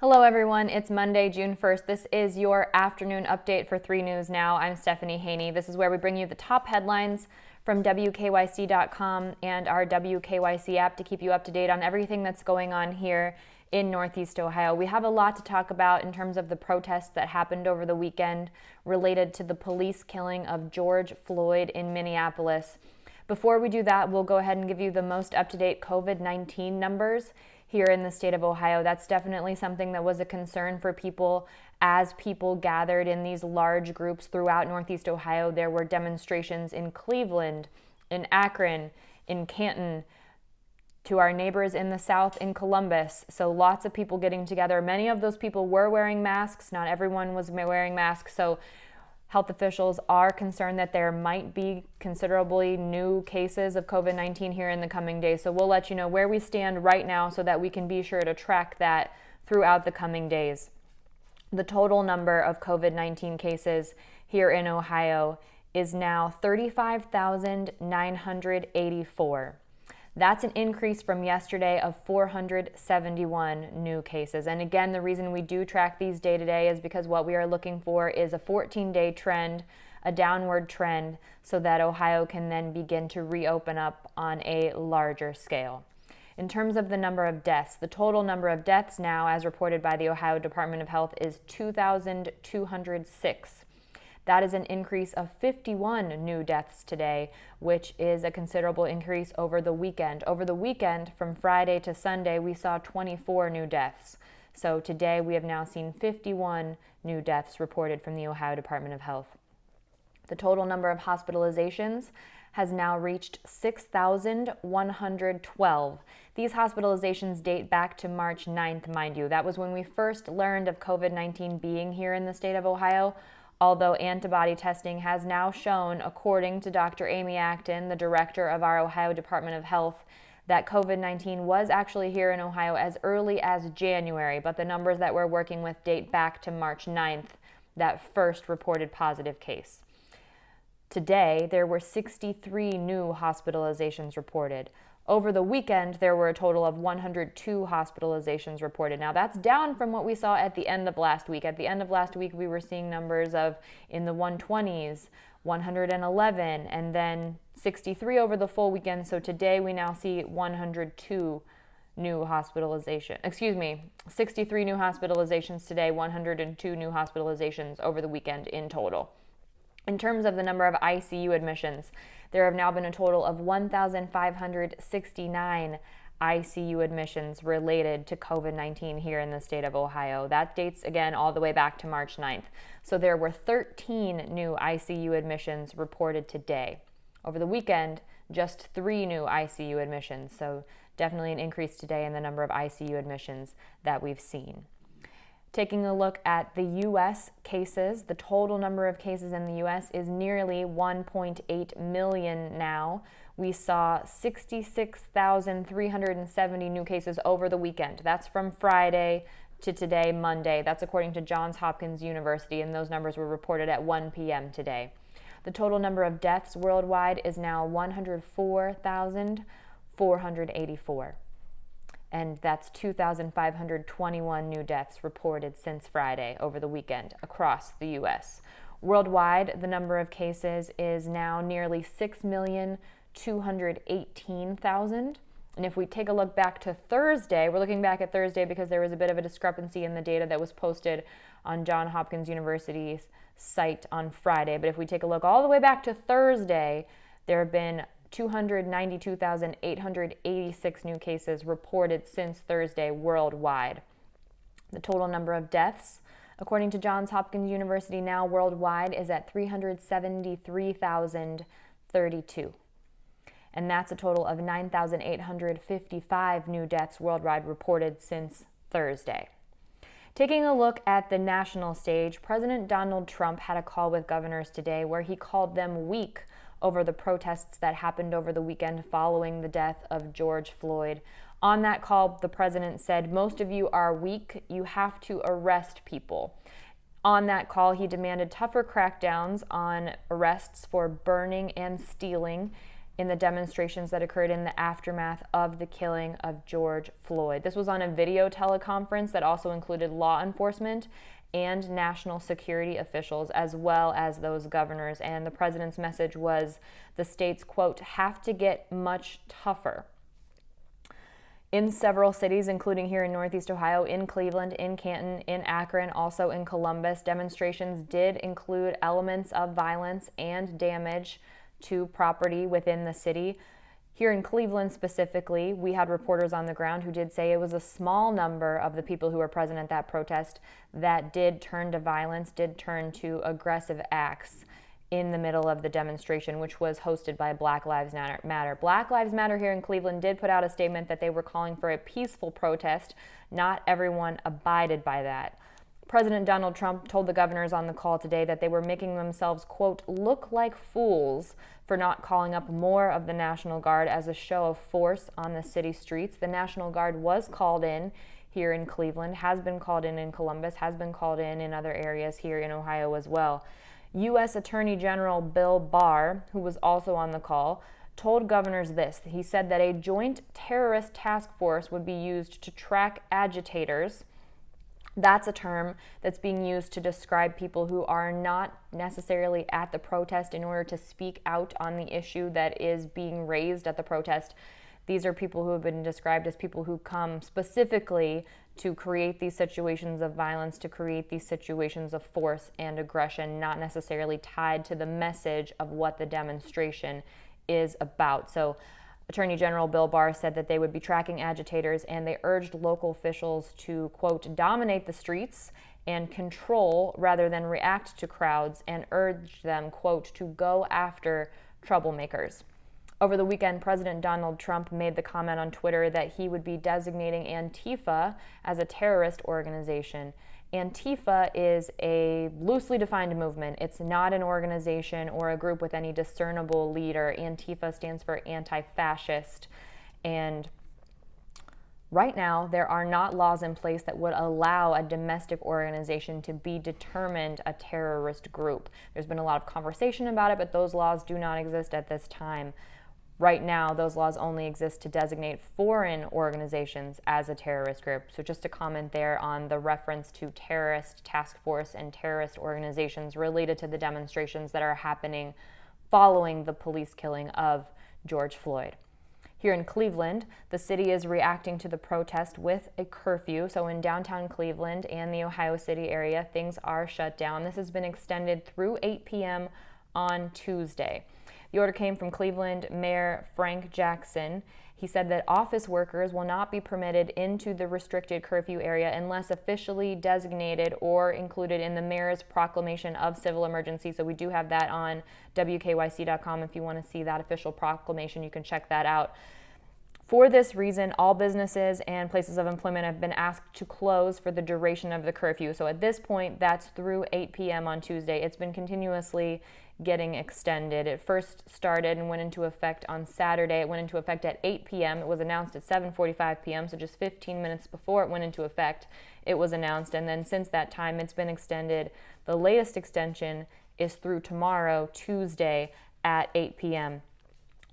Hello everyone, it's Monday, June 1st. This is your afternoon update for 3 News Now. I'm Stephanie Haney. This is where we bring you the top headlines from WKYC.com and our WKYC app to keep you up to date on everything that's going on here in Northeast Ohio. We have a lot to talk about in terms of the protests that happened over the weekend related to the police killing of George Floyd in Minneapolis. Before we do that, we'll go ahead and give you the most up-to-date COVID-19 numbers here in the state of Ohio. That's definitely something that was a concern for people as people gathered in these large groups throughout Northeast Ohio. There were demonstrations in Cleveland, in Akron, in Canton, to our neighbors in the south in Columbus. So lots of people getting together. Many of those people were wearing masks. Not everyone was wearing masks. So health officials are concerned that there might be considerably new cases of COVID-19 here in the coming days. So we'll let you know where we stand right now so that we can be sure to track that throughout the coming days. The total number of COVID-19 cases here in Ohio is now 35,984. That's an increase from yesterday of 471 new cases. And again, the reason we do track these day to day is because what we are looking for is a 14-day trend, a downward trend, so that Ohio can then begin to reopen up on a larger scale. In terms of the number of deaths, the total number of deaths now, as reported by the Ohio Department of Health, is 2,206. That is an increase of 51 new deaths today, which is a considerable increase over the weekend. Over the weekend, from Friday to Sunday, we saw 24 new deaths. So today we have now seen 51 new deaths reported from the Ohio Department of Health. The total number of hospitalizations has now reached 6,112. These hospitalizations date back to March 9th, mind you. That was when we first learned of COVID-19 being here in the state of Ohio. Although antibody testing has now shown, according to Dr. Amy Acton, the director of our Ohio Department of Health, that COVID-19 was actually here in Ohio as early as January, but the numbers that we're working with date back to March 9th, that first reported positive case. Today, there were 63 new hospitalizations reported. Over the weekend, there were a total of 102 hospitalizations reported. Now, that's down from what we saw at the end of last week. At the end of last week, we were seeing numbers of in the 120s, 111, and then 63 over the full weekend. So today, we now see 102 new 63 new hospitalizations today, 102 new hospitalizations over the weekend in total. In terms of the number of ICU admissions, there have now been a total of 1,569 ICU admissions related to COVID-19 here in the state of Ohio. That dates, again, all the way back to March 9th. So there were 13 new ICU admissions reported today. Over the weekend, just 3 new ICU admissions. So definitely an increase today in the number of ICU admissions that we've seen. Taking a look at the U.S. cases, the total number of cases in the U.S. is nearly 1.8 million now. We saw 66,370 new cases over the weekend. That's from Friday to today, Monday. That's according to Johns Hopkins University, and those numbers were reported at 1 p.m. today. The total number of deaths worldwide is now 104,484. And that's 2,521 new deaths reported since Friday over the weekend across the U.S. Worldwide, the number of cases is now nearly 6,218,000. And if we take a look back to Thursday, we're looking back at Thursday because there was a bit of a discrepancy in the data that was posted on Johns Hopkins University's site on Friday. But if we take a look all the way back to Thursday, there have been 292,886 new cases reported since Thursday worldwide. The total number of deaths, according to Johns Hopkins University now worldwide, is at 373,032. And that's a total of 9,855 new deaths worldwide reported since Thursday. Taking a look at the national stage, President Donald Trump had a call with governors today where he called them weak over the protests that happened over the weekend following the death of George Floyd. On that call, the president said, "Most of you are weak. You have to arrest people." On that call, he demanded tougher crackdowns on arrests for burning and stealing in the demonstrations that occurred in the aftermath of the killing of George Floyd. This was on a video teleconference that also included law enforcement and national security officials, as well as those governors. And the president's message was the states, quote, have to get much tougher. In several cities, including here in Northeast Ohio, in Cleveland, in Canton, in Akron, also in Columbus, demonstrations did include elements of violence and damage to property within the city. Here in Cleveland specifically, we had reporters on the ground who did say it was a small number of the people who were present at that protest that did turn to violence, did turn to aggressive acts in the middle of the demonstration, which was hosted by Black Lives Matter. Black Lives Matter here in Cleveland did put out a statement that they were calling for a peaceful protest. Not everyone abided by that. President Donald Trump told the governors on the call today that they were making themselves, quote, look like fools for not calling up more of the National Guard as a show of force on the city streets. The National Guard was called in here in Cleveland, has been called in Columbus, has been called in other areas here in Ohio as well. U.S. Attorney General Bill Barr, who was also on the call, told governors this. He said that a joint terrorist task force would be used to track agitators. That's a term that's being used to describe people who are not necessarily at the protest in order to speak out on the issue that is being raised at the protest. These are people who have been described as people who come specifically to create these situations of violence, to create these situations of force and aggression, not necessarily tied to the message of what the demonstration is about. So Attorney General Bill Barr said that they would be tracking agitators, and they urged local officials to, quote, dominate the streets and control rather than react to crowds, and urged them, quote, to go after troublemakers. Over the weekend, President Donald Trump made the comment on Twitter that he would be designating Antifa as a terrorist organization. Antifa is a loosely defined movement. It's not an organization or a group with any discernible leader. Antifa stands for anti-fascist. And right now, there are not laws in place that would allow a domestic organization to be determined a terrorist group. There's been a lot of conversation about it, but those laws do not exist at this time. Right now, those laws only exist to designate foreign organizations as a terrorist group. So just a comment there on the reference to terrorist task force and terrorist organizations related to the demonstrations that are happening following the police killing of George Floyd. Here in Cleveland, the city is reacting to the protest with a curfew. So in downtown Cleveland and the Ohio City area, things are shut down. This has been extended through 8 p.m. on Tuesday. The order came from Cleveland Mayor Frank Jackson. He said that office workers will not be permitted into the restricted curfew area unless officially designated or included in the mayor's proclamation of civil emergency. So we do have that on WKYC.com. If you want to see that official proclamation, you can check that out. For this reason, all businesses and places of employment have been asked to close for the duration of the curfew. So at this point, that's through 8 p.m. on Tuesday. It's been continuously getting extended. It first started and went into effect on Saturday. It went into effect at 8 p.m. It was announced at 7:45 p.m., so just 15 minutes before it went into effect, it was announced. And then since that time, it's been extended. The latest extension is through tomorrow, Tuesday, at 8 p.m.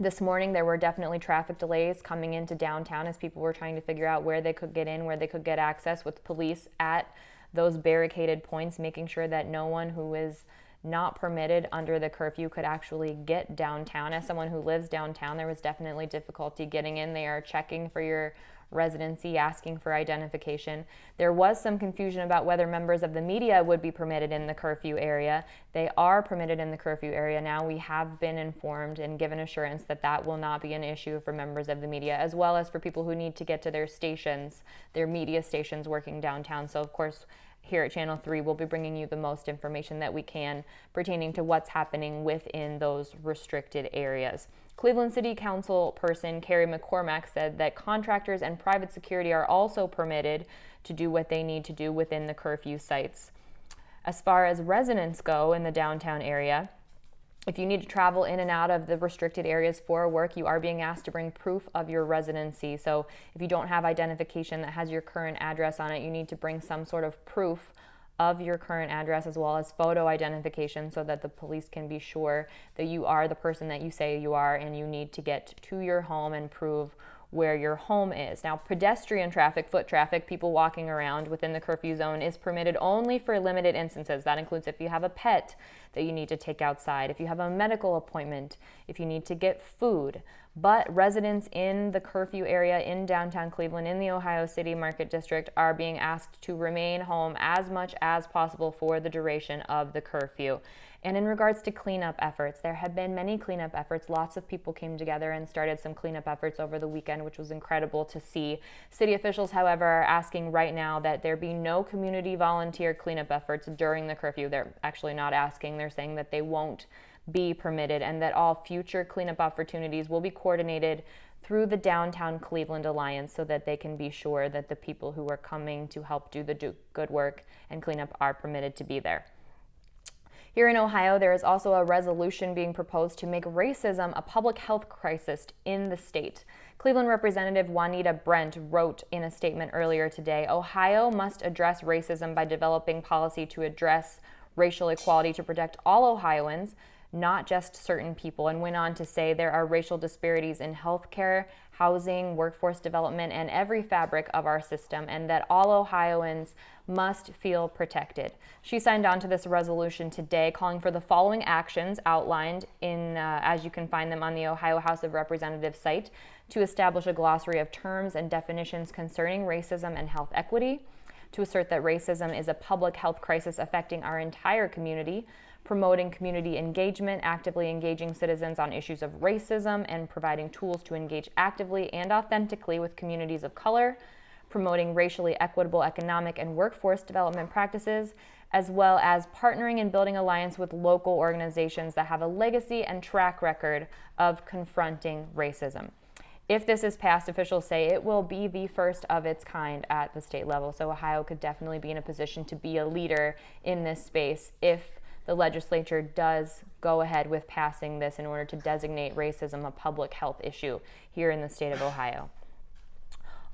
This morning, there were definitely traffic delays coming into downtown as people were trying to figure out where they could get in, where they could get access, with police at those barricaded points, making sure that no one who is not permitted under the curfew could actually get downtown. As someone who lives downtown, there was definitely difficulty getting in. They are checking for your residency, asking for identification. There was some confusion about whether members of the media would be permitted in the curfew area. They are permitted in the curfew area now. We have been informed and given assurance that that will not be an issue for members of the media, as well as for people who need to get to their stations, their media stations working downtown. So of course, here at Channel 3, we'll be bringing you the most information that we can pertaining to what's happening within those restricted areas. Cleveland City Council person Carrie McCormack said that contractors and private security are also permitted to do what they need to do within the curfew sites. As far as residents go in the downtown area, if you need to travel in and out of the restricted areas for work, you are being asked to bring proof of your residency. So if you don't have identification that has your current address on it, you need to bring some sort of proof of your current address, as well as photo identification, so that the police can be sure that you are the person that you say you are, and you need to get to your home and prove where your home is. Now, pedestrian traffic, foot traffic, people walking around within the curfew zone is permitted only for limited instances. That includes if you have a pet that you need to take outside, if you have a medical appointment, if you need to get food. But residents in the curfew area in downtown Cleveland, in the Ohio City Market District, are being asked to remain home as much as possible for the duration of the curfew. And in regards to cleanup efforts, there have been many cleanup efforts. Lots of people came together and started some cleanup efforts over the weekend, which was incredible to see. City officials, however, are asking right now that there be no community volunteer cleanup efforts during the curfew. They're actually not asking. They're saying that they won't be permitted, and that all future cleanup opportunities will be coordinated through the Downtown Cleveland Alliance, so that they can be sure that the people who are coming to help do the good work and cleanup are permitted to be there. Here in Ohio, there is also a resolution being proposed to make racism a public health crisis in the state. Cleveland Representative Juanita Brent wrote in a statement earlier today, Ohio must address racism by developing policy to address racial equality to protect all Ohioans, not just certain people, and went on to say there are racial disparities in healthcare, housing, workforce development, and every fabric of our system, and that all Ohioans must feel protected. She signed on to this resolution today, calling for the following actions outlined in, as you can find them on the Ohio House of Representatives site, to establish a glossary of terms and definitions concerning racism and health equity, to assert that racism is a public health crisis affecting our entire community, promoting community engagement, actively engaging citizens on issues of racism, and providing tools to engage actively and authentically with communities of color, promoting racially equitable economic and workforce development practices, as well as partnering and building alliance with local organizations that have a legacy and track record of confronting racism. If this is passed, officials say it will be the first of its kind at the state level. So Ohio could definitely be in a position to be a leader in this space if the legislature does go ahead with passing this in order to designate racism a public health issue here in the state of Ohio.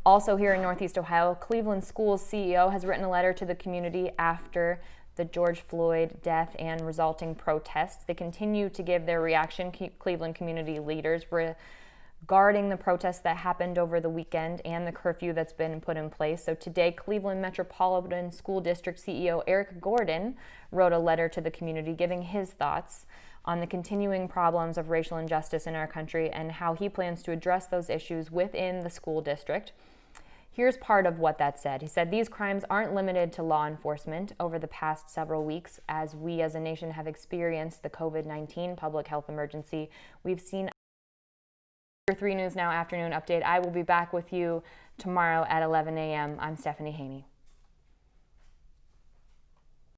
Also here in Northeast Ohio, Cleveland Schools CEO has written a letter to the community after the George Floyd death and resulting protests. They continue to give their reaction, Cleveland community leaders regarding the protests that happened over the weekend and the curfew that's been put in place. So today, Cleveland Metropolitan School District CEO Eric Gordon wrote a letter to the community giving his thoughts on the continuing problems of racial injustice in our country and how he plans to address those issues within the school district. Here's part of what that said. He said, these crimes aren't limited to law enforcement. Over the past several weeks, as we as a nation have experienced the COVID-19 public health emergency, we've seen your 3 News Now afternoon update. I will be back with you tomorrow at 11 a.m. I'm Stephanie Haney.